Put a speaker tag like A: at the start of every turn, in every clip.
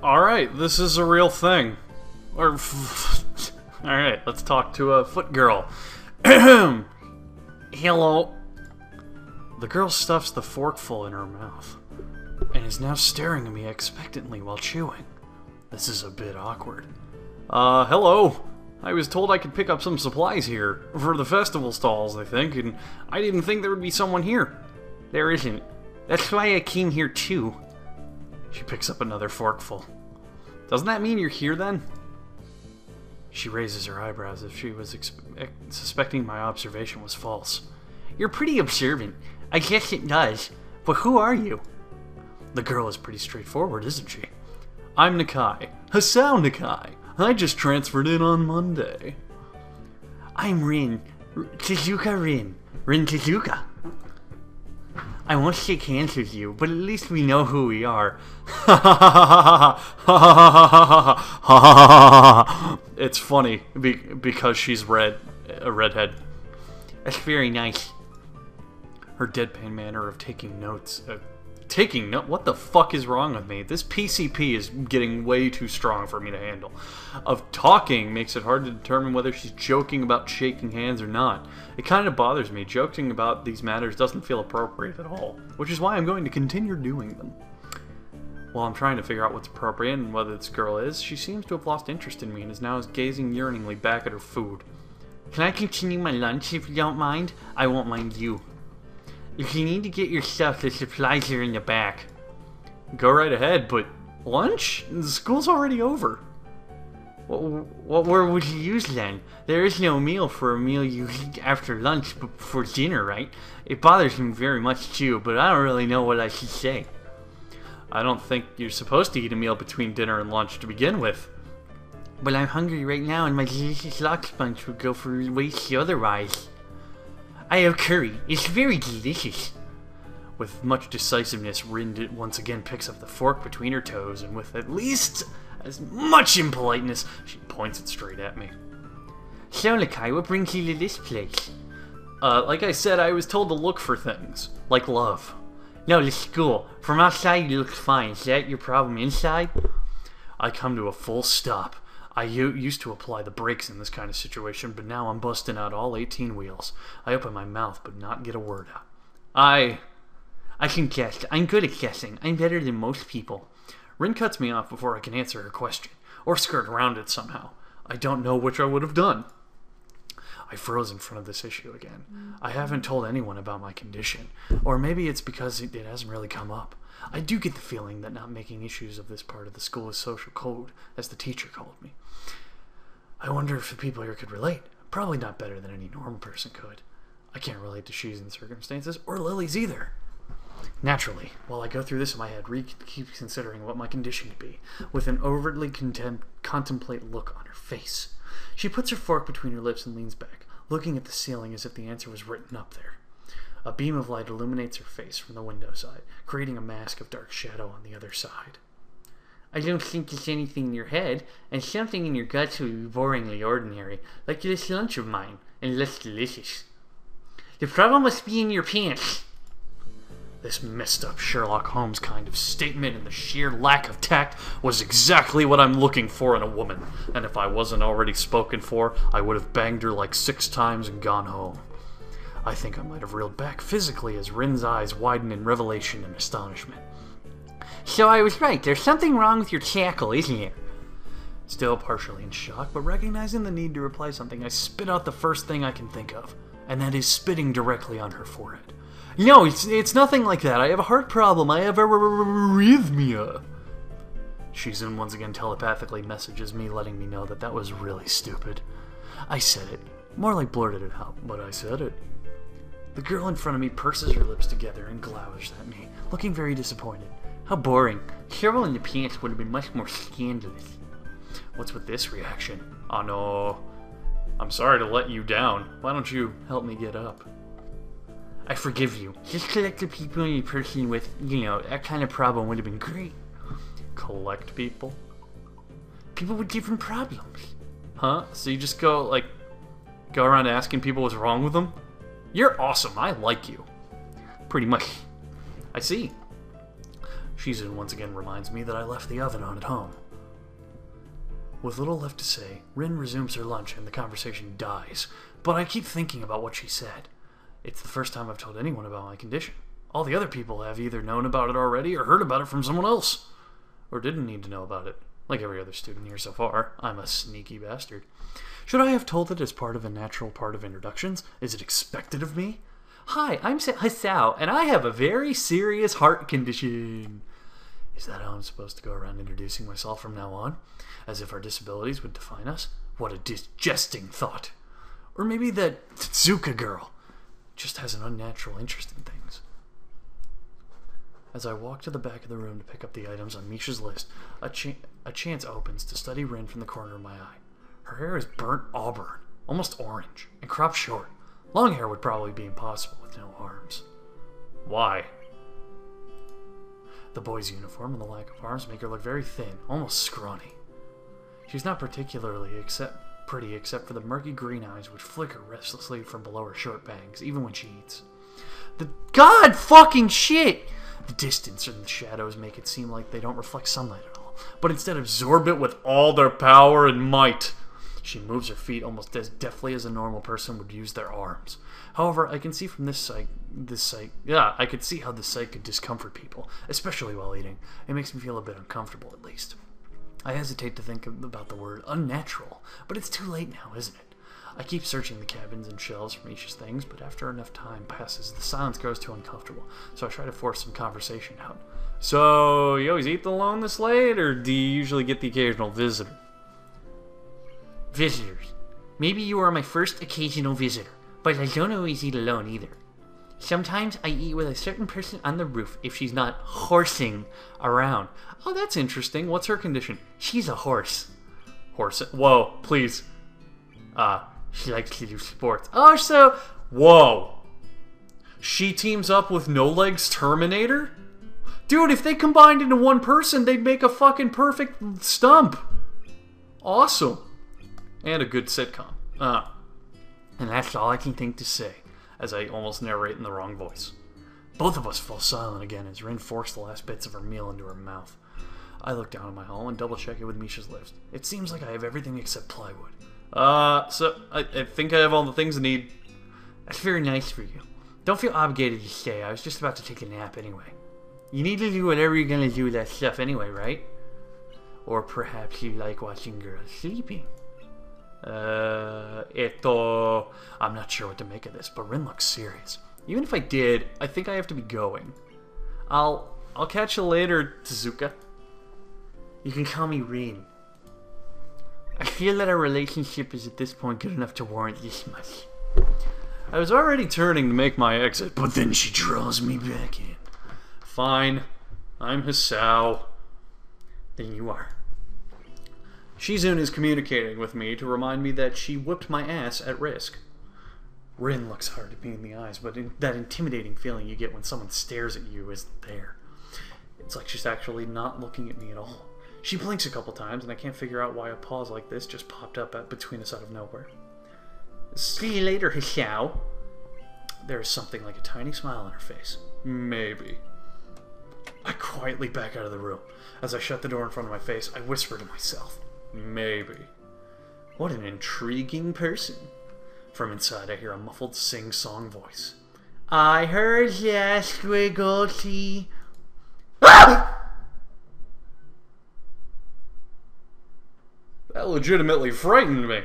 A: Alright, this is a real thing. Or... Alright, let's talk to a foot girl. Hello. The girl stuffs the forkful in her mouth, and is now staring at me expectantly while chewing. This is a bit awkward. Hello. I was told I could pick up some supplies here, for the festival stalls, I think, and I didn't think there would be someone here. There isn't. That's why I came here too. She picks up another forkful. Doesn't that mean you're here then? She raises her eyebrows as if she was suspecting my observation was false. You're pretty observant. I guess it does. But who are you? The girl is pretty straightforward, isn't she? I'm Nakai. Hasao Nakai. I just transferred in on Monday. I'm Rin. Chizuka Rin. Rin Chizuka. I won't shake hands with you, but at least we know who we are. It's funny because she's a redhead. That's very nice. Her deadpan manner of taking notes. What the fuck is wrong with me? This PCP is getting way too strong for me to handle. Of talking makes it hard to determine whether she's joking about shaking hands or not. It kind of bothers me. Joking about these matters doesn't feel appropriate at all, which is why I'm going to continue doing them. While I'm trying to figure out what's appropriate and whether this girl is, she seems to have lost interest in me and is now gazing yearningly back at her food. Can I continue my lunch if you don't mind? I won't mind you. If you need to get your stuff, the supplies are in the back. Go right ahead, but lunch? The school's already over. What word would you use then? There is no meal for a meal you eat after lunch but for dinner, right? It bothers me very much too, but I don't really know what I should say. I don't think you're supposed to eat a meal between dinner and lunch to begin with. But I'm hungry right now and my delicious lox punch would go for waste otherwise. I have curry. It's very delicious. With much decisiveness, Rin once again picks up the fork between her toes, and with at least as much impoliteness, she points it straight at me. So, Nakai, what brings you to this place? Like I said, I was told to look for things. Like love. No, the school. From outside, you look fine. Is that your problem inside? I come to a full stop. I used to apply the brakes in this kind of situation, but now I'm busting out all 18 wheels. I open my mouth, but not get a word out. I can guess. I'm good at guessing. I'm better than most people. Rin cuts me off before I can answer her question, or skirt around it somehow. I don't know which I would have done. I froze in front of this issue again. I haven't told anyone about my condition, or maybe it's because it hasn't really come up. I do get the feeling that not making issues of this part of the school is social code, as the teacher called me. I wonder if the people here could relate. Probably not better than any normal person could. I can't relate to Shizu's circumstances, or Lily's either. Naturally, while I go through this in my head, Ri keeps considering what my condition could be, with an overtly contemplate look on her face. She puts her fork between her lips and leans back, looking at the ceiling as if the answer was written up there. A beam of light illuminates her face from the window side, creating a mask of dark shadow on the other side. I don't think it's anything in your head, and something in your guts would be boringly ordinary, like this lunch of mine, and less delicious. The problem must be in your pants. This messed up Sherlock Holmes kind of statement and the sheer lack of tact was exactly what I'm looking for in a woman, and if I wasn't already spoken for, I would have banged her like 6 times and gone home. I think I might have reeled back physically as Rin's eyes widen in revelation and astonishment. So I was right, there's something wrong with your tackle, isn't there? Still partially in shock, but recognizing the need to reply something, I spit out the first thing I can think of, and that is spitting directly on her forehead. No, it's nothing like that. I have a heart problem. I have arrhythmia. Shizun once again telepathically messages me, letting me know that that was really stupid. I said it. More like blurted it out, but I said it. The girl in front of me purses her lips together and glowers at me, looking very disappointed. How boring. Cheryl in the pants would have been much more scandalous. What's with this reaction? Oh no. I'm sorry to let you down. Why don't you help me get up? I forgive you. Just collect the people in your person with, that kind of problem would have been great. Collect people? People with different problems. Huh? So you just go around asking people what's wrong with them? You're awesome. I like you. Pretty much. I see. Shizun once again reminds me that I left the oven on at home. With little left to say, Rin resumes her lunch and the conversation dies, but I keep thinking about what she said. It's the first time I've told anyone about my condition. All the other people have either known about it already or heard about it from someone else. Or didn't need to know about it. Like every other student here so far, I'm a sneaky bastard. Should I have told it as part of a natural part of introductions? Is it expected of me? Hi, I'm Hasao, and I have a very serious heart condition. Is that how I'm supposed to go around introducing myself from now on? As if our disabilities would define us? What a disgusting thought. Or maybe that Tsuka girl just has an unnatural interest in things. As I walk to the back of the room to pick up the items on Misha's list, a chance opens to study Rin from the corner of my eye. Her hair is burnt auburn, almost orange, and cropped short. Long hair would probably be impossible with no arms. Why? The boy's uniform and the lack of arms make her look very thin, almost scrawny. She's not particularly pretty except for the murky green eyes which flicker restlessly from below her short bangs, even when she eats. The god fucking shit! The distance and the shadows make it seem like they don't reflect sunlight at all, but instead absorb it with all their power and might. She moves her feet almost as deftly as a normal person would use their arms. However, I can see from I could see how this sight could discomfort people, especially while eating. It makes me feel a bit uncomfortable, at least. I hesitate to think about the word unnatural, but it's too late now, isn't it? I keep searching the cabins and shelves for Misha's things, but after enough time passes, the silence grows too uncomfortable, so I try to force some conversation out. So, you always eat alone this late, or do you usually get the occasional visitor?
B: Visitors. Maybe you are my first occasional visitor, but I don't always eat alone either. Sometimes I eat with a certain person on the roof if she's not horsing around.
A: Oh, that's interesting. What's her condition?
B: She's a horse.
A: Horse? Whoa, please.
B: She likes to do sports.
A: Oh, so... Whoa. She teams up with No Legs Terminator? Dude, if they combined into one person, they'd make a fucking perfect stump. Awesome. And a good sitcom.
B: And that's all I can think to say,
A: as I almost narrate in the wrong voice. Both of us fall silent again as Rin forks the last bits of her meal into her mouth. I look down at my haul and double-check it with Misha's list. It seems like I have everything except plywood. So I think I have all the things I need.
B: That's very nice for you. Don't feel obligated to stay. I was just about to take a nap anyway. You need to do whatever you're gonna do with that stuff anyway, right? Or perhaps you like watching girls sleeping.
A: I'm not sure what to make of this, but Rin looks serious. Even if I did, I think I have to be going. I'll catch you later, Tezuka.
B: You can call me Rin. I feel that our relationship is at this point good enough to warrant this much.
A: I was already turning to make my exit, but then she draws me back in. Fine. I'm Hasao.
B: Then you are.
A: Shizun is communicating with me to remind me that she whipped my ass at Risk. Rin looks hard at me in the eyes, but that intimidating feeling you get when someone stares at you isn't there. It's like she's actually not looking at me at all. She blinks a couple times, and I can't figure out why a pause like this just popped up between us out of nowhere.
B: See you later, Hasao.
A: There is something like a tiny smile on her face. Maybe. I quietly back out of the room. As I shut the door in front of my face, I whisper to myself, maybe. What an intriguing person. From inside, I hear a muffled sing-song voice.
B: I heard ya squiggle tea.
A: That legitimately frightened me.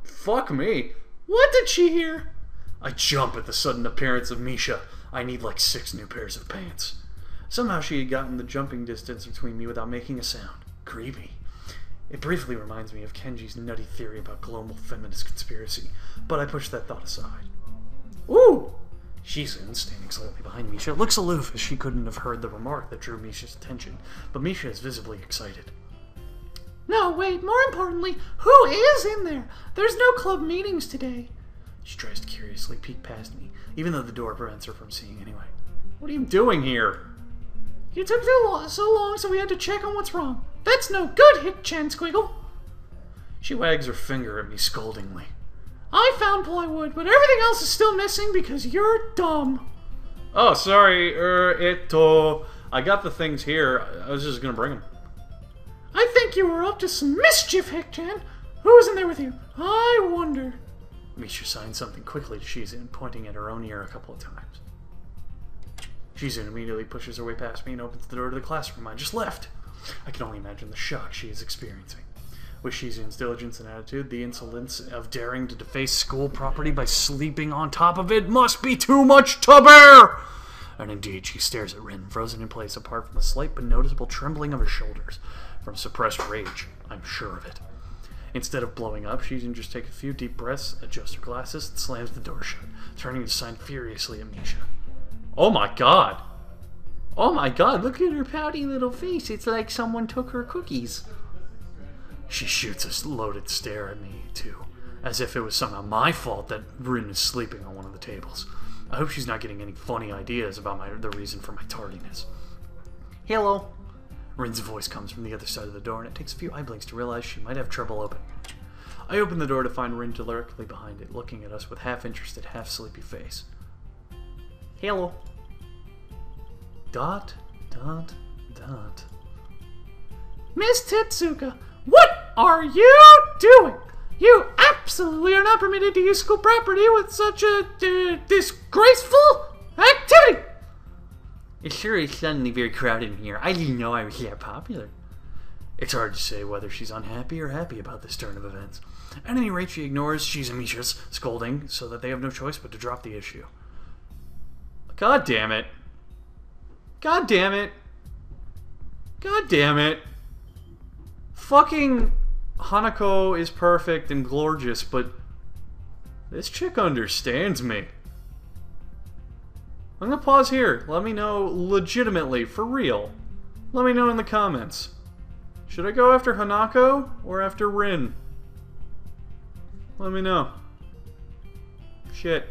A: Fuck me. What did she hear? I jump at the sudden appearance of Misha. I need like 6 new pairs of pants. Somehow she had gotten the jumping distance between me without making a sound. Creepy. It briefly reminds me of Kenji's nutty theory about global feminist conspiracy, but I push that thought aside. Ooh! Shizun, standing slightly behind Misha, looks aloof as she couldn't have heard the remark that drew Misha's attention, but Misha is visibly excited.
C: No, wait, more importantly, who is in there? There's no club meetings today.
A: She tries to curiously peek past me, even though the door prevents her from seeing anyway. What are you doing here?
C: You took so long, so we had to check on what's wrong. That's no good, Hit-chan Squiggle.
A: She wags her finger at me scoldingly.
C: I found plywood, but everything else is still missing because you're dumb.
A: Oh, sorry, I got the things here. I was just gonna bring them.
C: I think you were up to some mischief, Hechan. Who's in there with you? I wonder.
A: Misha signed something quickly to Shizun, pointing at her own ear a couple of times. Shizun immediately pushes her way past me and opens the door to the classroom I just left. I can only imagine the shock she is experiencing. With Shizun's diligence and attitude, the insolence of daring to deface school property by sleeping on top of it must be too much to bear! And indeed, she stares at Rin, frozen in place apart from a slight but noticeable trembling of her shoulders. From suppressed rage, I'm sure of it. Instead of blowing up, Shizun just takes a few deep breaths, adjusts her glasses, and slams the door shut, turning to sign furiously at Misha. Oh my god! Oh my god, look at her pouty little face. It's like someone took her cookies. She shoots a loaded stare at me, too, as if it was somehow my fault that Rin is sleeping on one of the tables. I hope she's not getting any funny ideas about the reason for my tardiness. Hello. Rin's voice comes from the other side of the door, and it takes a few eye blinks to realize she might have trouble opening it. I open the door to find Rin directly behind it, looking at us with half-interested, half-sleepy face. Hello. ...
C: Miss Tetsuka, what are you doing? You absolutely are not permitted to use school property with such a disgraceful activity!
B: It sure is suddenly very crowded in here. I didn't know I was that popular.
A: It's hard to say whether she's unhappy or happy about this turn of events. At any rate, she ignores Shizamisha's scolding so that they have no choice but to drop the issue. God damn it. God damn it. God damn it. Fucking Hanako is perfect and gorgeous, but this chick understands me. I'm gonna pause here. Let me know legitimately, for real. Let me know in the comments. Should I go after Hanako or after Rin? Let me know. Shit.